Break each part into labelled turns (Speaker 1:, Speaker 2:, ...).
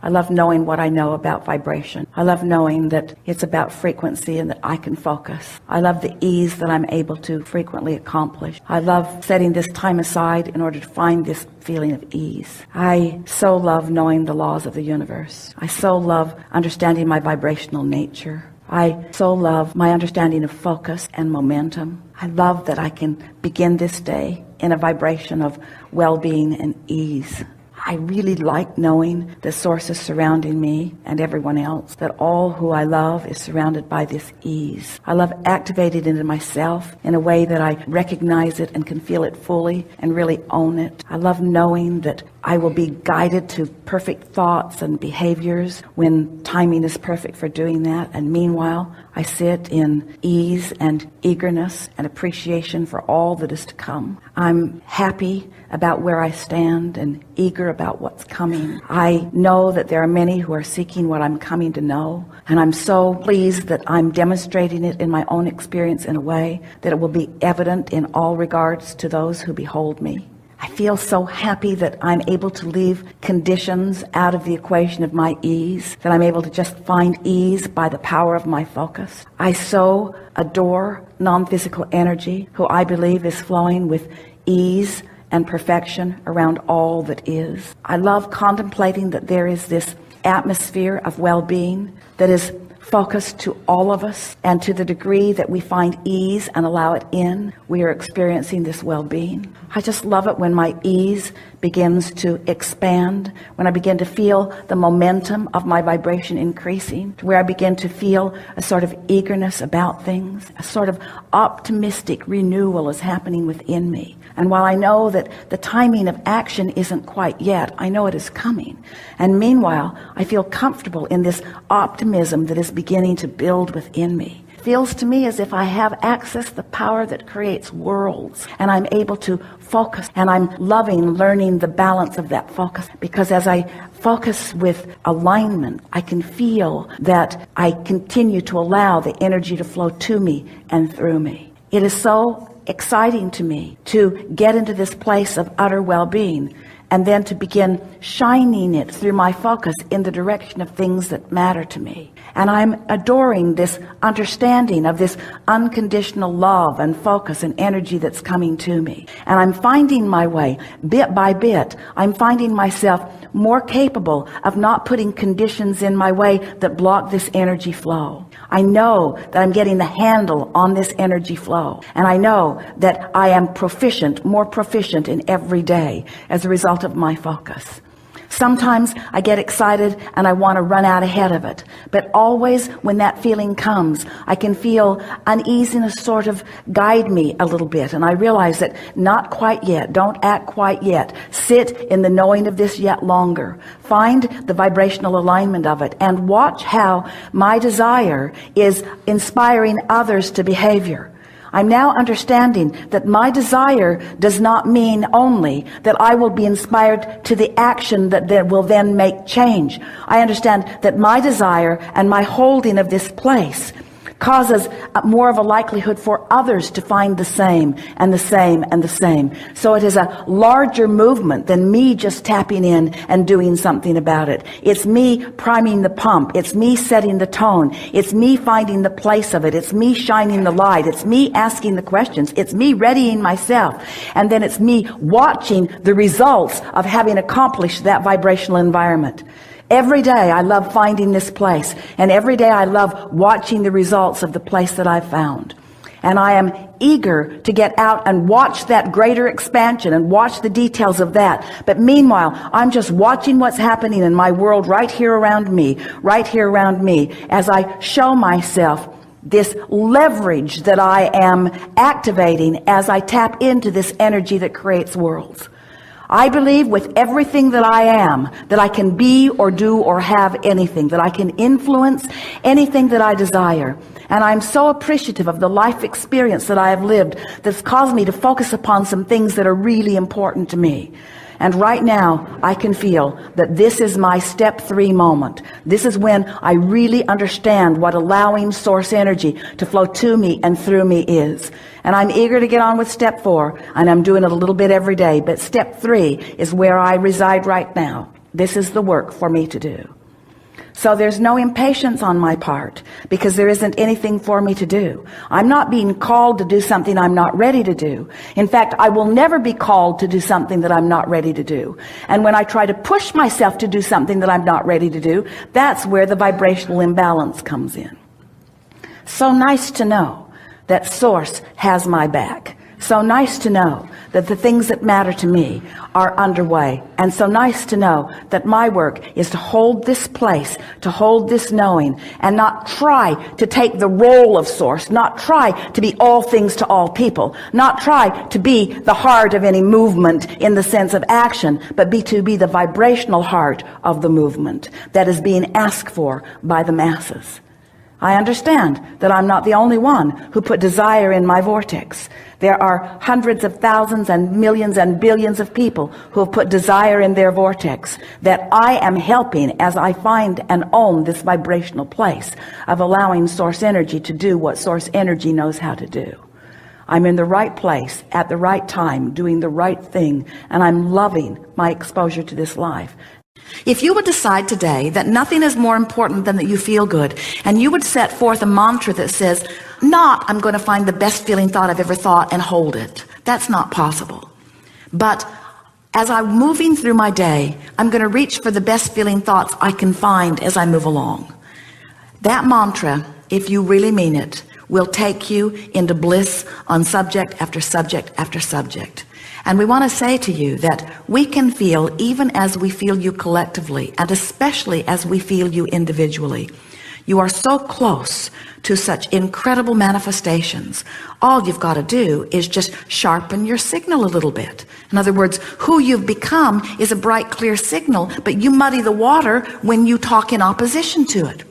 Speaker 1: I love knowing what I know about vibration. I love knowing that it's about frequency and that I can focus. I love the ease that I'm able to frequently accomplish. I love setting this time aside in order to find this feeling of ease. I so love knowing the laws of the universe. I so love understanding my vibrational nature. I so love my understanding of focus and momentum. I love that I can begin this day in a vibration of well-being and ease. I really like knowing the sources surrounding me and everyone else, that all who I love is surrounded by this ease. I love activating it into myself in a way that I recognize it and can feel it fully and really own it. I love knowing that I will be guided to perfect thoughts and behaviors when timing is perfect for doing that. And meanwhile, I sit in ease and eagerness and appreciation for all that is to come. I'm happy about where I stand and eager about what's coming. I know that there are many who are seeking what I'm coming to know, and I'm so pleased that I'm demonstrating it in my own experience in a way that it will be evident in all regards to those who behold me. I feel so happy that I'm able to leave conditions out of the equation of my ease, that I'm able to just find ease by the power of my focus. I so adore non-physical energy, who I believe is flowing with ease and perfection around all that is. I love contemplating that there is this atmosphere of well-being that is focused to all of us, and to the degree that we find ease and allow it in, we are experiencing this well-being. I just love it when my ease begins to expand, when I begin to feel the momentum of my vibration increasing, to where I begin to feel a sort of eagerness about things, a sort of optimistic renewal is happening within me. And while I know that the timing of action isn't quite yet, I know it is coming. And meanwhile, I feel comfortable in this optimism that is beginning to build within me. It feels to me as if I have access to the power that creates worlds, and I'm able to focus, and I'm loving learning the balance of that focus, because as I focus with alignment, I can feel that I continue to allow the energy to flow to me and through me. It is so exciting to me to get into this place of utter well-being, and then to begin shining it through my focus in the direction of things that matter to me. And I'm adoring this understanding of this unconditional love and focus and energy that's coming to me. And I'm finding my way, bit by bit, I'm finding myself more capable of not putting conditions in my way that block this energy flow. I know that I'm getting the handle on this energy flow, and I know that I am proficient, more proficient in every day as a result of my focus. Sometimes I get excited and I want to run out ahead of it, but always when that feeling comes, I can feel uneasiness sort of guide me a little bit, and I realize that not quite yet, don't act quite yet, sit in the knowing of this yet longer, find the vibrational alignment of it, and watch how my desire is inspiring others to behavior. I'm now understanding that my desire does not mean only that I will be inspired to the action that will then make change. I understand that my desire and my holding of this place causes more of a likelihood for others to find the same and the same and the same. So it is a larger movement than me just tapping in and doing something about it. It's me priming the pump. It's me setting the tone. It's me finding the place of it. It's me shining the light. It's me asking the questions. It's me readying myself. And then it's me watching the results of having accomplished that vibrational environment. Every day I love finding this place, and every day I love watching the results of the place that I've found. And I am eager to get out and watch that greater expansion and watch the details of that. But meanwhile, I'm just watching what's happening in my world right here around me, as I show myself this leverage that I am activating as I tap into this energy that creates worlds. I believe with everything that I am, that I can be or do or have anything, that I can influence anything that I desire. And I'm so appreciative of the life experience that I have lived that's caused me to focus upon some things that are really important to me. And right now, I can feel that this is my step 3 moment. This is when I really understand what allowing source energy to flow to me and through me is. And I'm eager to get on with step 4, and I'm doing it a little bit every day. But step 3 is where I reside right now. This is the work for me to do. So there's no impatience on my part because there isn't anything for me to do. I'm not being called to do something I'm not ready to do. In fact, I will never be called to do something that I'm not ready to do. And when I try to push myself to do something that I'm not ready to do, that's where the vibrational imbalance comes in. So nice to know that Source has my back. So nice to know that the things that matter to me are underway. And so nice to know that my work is to hold this place, to hold this knowing, and not try to take the role of Source, not try to be all things to all people, not try to be the heart of any movement in the sense of action, but to be the vibrational heart of the movement that is being asked for by the masses. I understand that I'm not the only one who put desire in my vortex. There are hundreds of thousands and millions and billions of people who have put desire in their vortex that I am helping as I find and own this vibrational place of allowing Source energy to do what Source energy knows how to do. I'm in the right place at the right time, doing the right thing, and I'm loving my exposure to this life. If you would decide today that nothing is more important than that you feel good, and you would set forth a mantra that says, not I'm going to find the best feeling thought I've ever thought and hold it. That's not possible. But as I'm moving through my day, I'm going to reach for the best feeling thoughts I can find as I move along. That mantra, if you really mean it, will take you into bliss on subject after subject after subject. And we want to say to you that we can feel even as we feel you collectively, and especially as we feel you individually. You are so close to such incredible manifestations. All you've got to do is just sharpen your signal a little bit. In other words, who you've become is a bright, clear signal, but you muddy the water when you talk in opposition to it.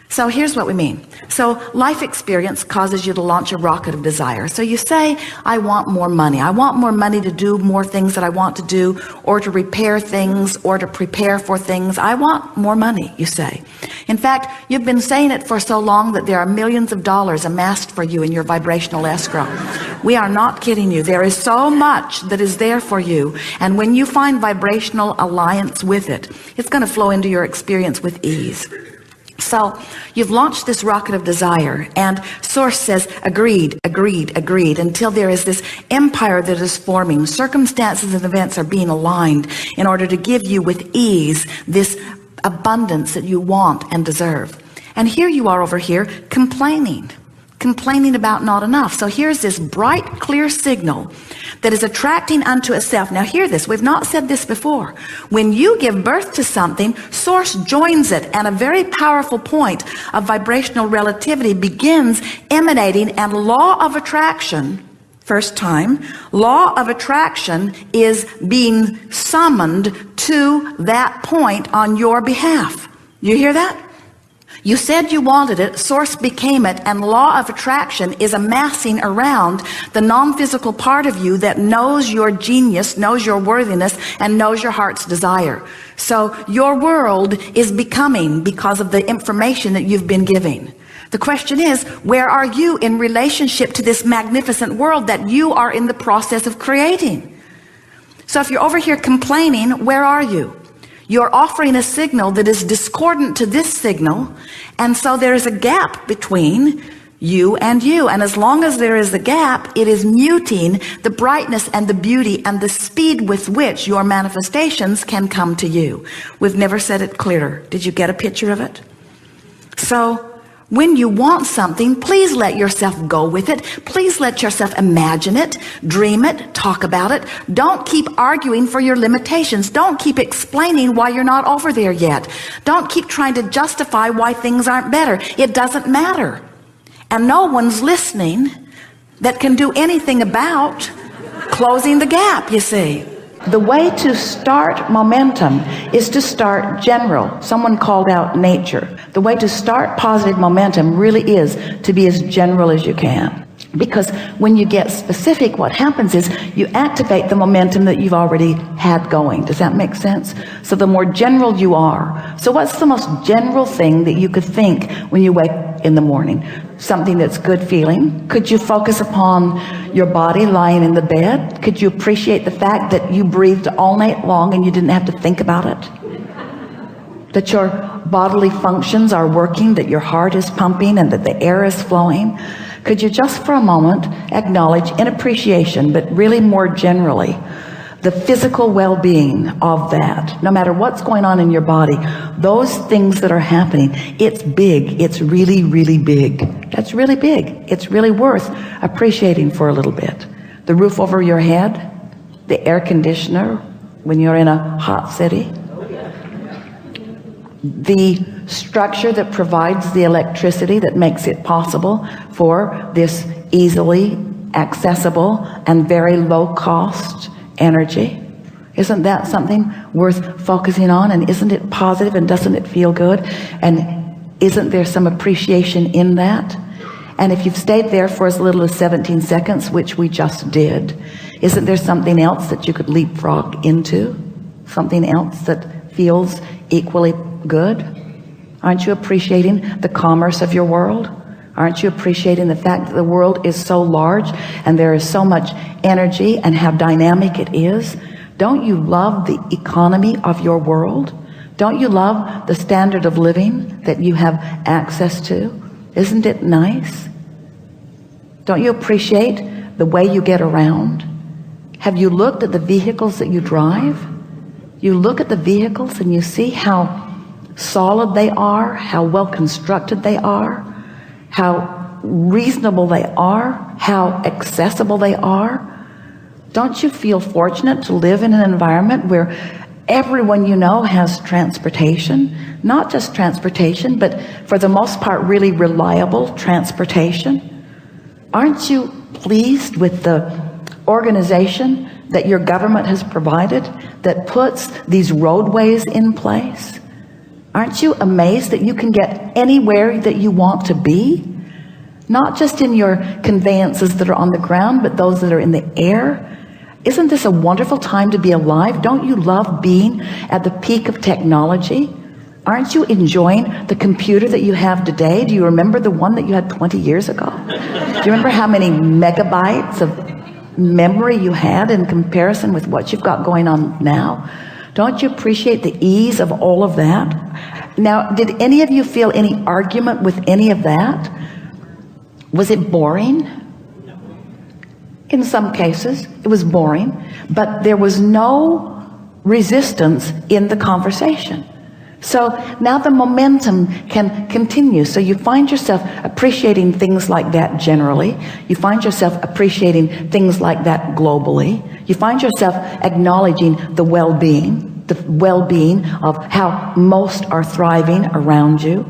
Speaker 1: So here's what we mean. So life experience causes you to launch a rocket of desire. So you say, I want more money. I want more money to do more things that I want to do, or to repair things, or to prepare for things. I want more money, you say. In fact, you've been saying it for so long that there are millions of dollars amassed for you in your vibrational escrow. We are not kidding you. There is so much that is there for you. And when you find vibrational alliance with it, it's going to flow into your experience with ease. So you've launched this rocket of desire, and Source says, agreed, agreed, agreed, until there is this empire that is forming. Circumstances and events are being aligned in order to give you with ease this abundance that you want and deserve. And here you are over here complaining about not enough. So here's this bright, clear signal that is attracting unto itself. Now hear this, we've not said this before. When you give birth to something, Source joins it, and a very powerful point of vibrational relativity begins emanating, and law of attraction, first time, law of attraction is being summoned to that point on your behalf. You hear that? You said you wanted it, Source became it, and law of attraction is amassing around the non-physical part of you that knows your genius, knows your worthiness, and knows your heart's desire. So your world is becoming because of the information that you've been giving. The question is, where are you in relationship to this magnificent world that you are in the process of creating? So if you're over here complaining, where are you? You're offering a signal that is discordant to this signal, and so there is a gap between you and you. And as long as there is a gap, it is muting the brightness and the beauty and the speed with which your manifestations can come to you. We've never said it clearer. Did you get a picture of it? So when you want something, please let yourself go with it. Please let yourself imagine it, dream it, talk about it. Don't keep arguing for your limitations. Don't keep explaining why you're not over there yet. Don't keep trying to justify why things aren't better. It doesn't matter. And no one's listening that can do anything about closing the gap, you see. The way to start momentum is to start general. Someone called out nature. The way to start positive momentum really is to be as general as you can. Because when you get specific, what happens is you activate the momentum that you've already had going. Does that make sense? So the more general you are. So what's the most general thing that you could think when you wake in the morning? Something that's good feeling. Could you focus upon your body lying in the bed? Could you appreciate the fact that you breathed all night long and you didn't have to think about it? that your bodily functions are working, that your heart is pumping, and that the air is flowing, could you just for a moment acknowledge in appreciation, but really more generally, the physical well-being of that? No matter what's going on in your body, those things that are happening, it's big. It's really, really big. That's really big. It's really worth appreciating for a little bit. The roof over your head, the air conditioner when you're in a hot city, the structure that provides the electricity that makes it possible for this easily accessible and very low cost energy. Isn't that something worth focusing on? And isn't it positive, and doesn't it feel good? And isn't there some appreciation in that? And if you've stayed there for as little as 17 seconds, which we just did, isn't there something else that you could leapfrog into? Something else that feels equally good? Aren't you appreciating the commerce of your world? Aren't you appreciating the fact that the world is so large and there is so much energy and how dynamic it is? Don't you love the economy of your world? Don't you love the standard of living that you have access to? Isn't it nice? Don't you appreciate the way you get around? Have you looked at the vehicles that you drive? You look at the vehicles and you see how solid they are, how well constructed they are, how reasonable they are, how accessible they are. Don't you feel fortunate to live in an environment where everyone you know has transportation? Not just transportation, but for the most part really reliable transportation. Aren't you pleased with the organization that your government has provided that puts these roadways in place? Aren't you amazed that you can get anywhere that you want to be? Not just in your conveyances that are on the ground, but those that are in the air. Isn't this a wonderful time to be alive? Don't you love being at the peak of technology? Aren't you enjoying the computer that you have today? Do you remember the one that you had 20 years ago? Do you remember how many megabytes of memory you had in comparison with what you've got going on now? Don't you appreciate the ease of all of that? Now, did any of you feel any argument with any of that? Was it boring? In some cases, it was boring, but there was no resistance in the conversation. So now the momentum can continue. So you find yourself appreciating things like that generally. You find yourself appreciating things like that globally. You find yourself acknowledging the well-being of how most are thriving around you.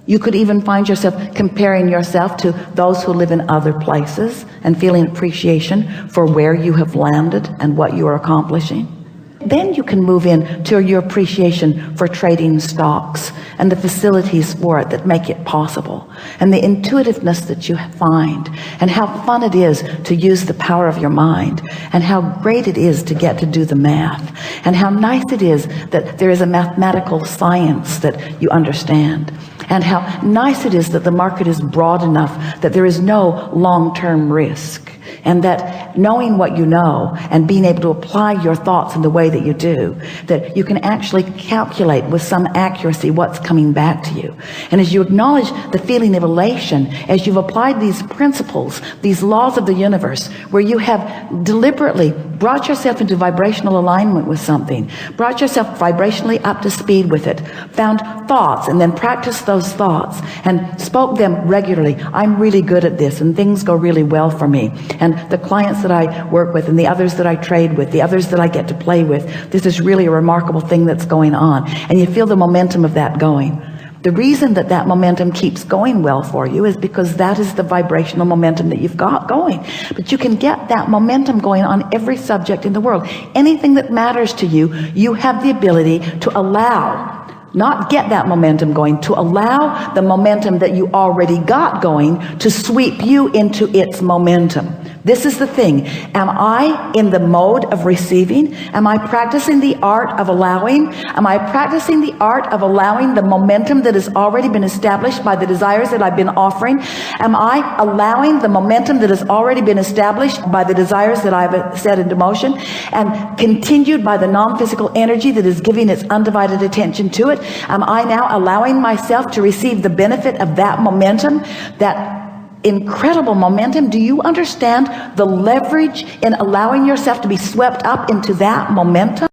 Speaker 1: You could even find yourself comparing yourself to those who live in other places and feeling appreciation for where you have landed and what you are accomplishing. Then you can move in to your appreciation for trading stocks and the facilities for it that make it possible, and the intuitiveness that you find, and how fun it is to use the power of your mind, and how great it is to get to do the math, and how nice it is that there is a mathematical science that you understand, and how nice it is that the market is broad enough that there is no long-term risk, and that knowing what you know and being able to apply your thoughts in the way that you do, that you can actually calculate with some accuracy what's coming back to you. And as you acknowledge the feeling of elation, as you've applied these principles, these laws of the universe, where you have deliberately brought yourself into vibrational alignment with something, brought yourself vibrationally up to speed with it, found thoughts and then practiced those thoughts and spoke them regularly. I'm really good at this and things go really well for me. And the clients that I work with and the others that I trade with, the others that I get to play with, this is really a remarkable thing that's going on. And you feel the momentum of that going. The reason that that momentum keeps going well for you is because that is the vibrational momentum that you've got going. But you can get that momentum going on every subject in the world. Anything that matters to you, you have the ability to allow, not get that momentum going, to allow the momentum that you already got going to sweep you into its momentum. This is the thing. Am I in the mode of receiving? Am I practicing the art of allowing? Am I practicing the art of allowing the momentum that has already been established by the desires that I've been offering? Am I allowing the momentum that has already been established by the desires that I've set into motion and continued by the non-physical energy that is giving its undivided attention to it? Am I now allowing myself to receive the benefit of that momentum, that incredible momentum? Do you understand the leverage in allowing yourself to be swept up into that momentum?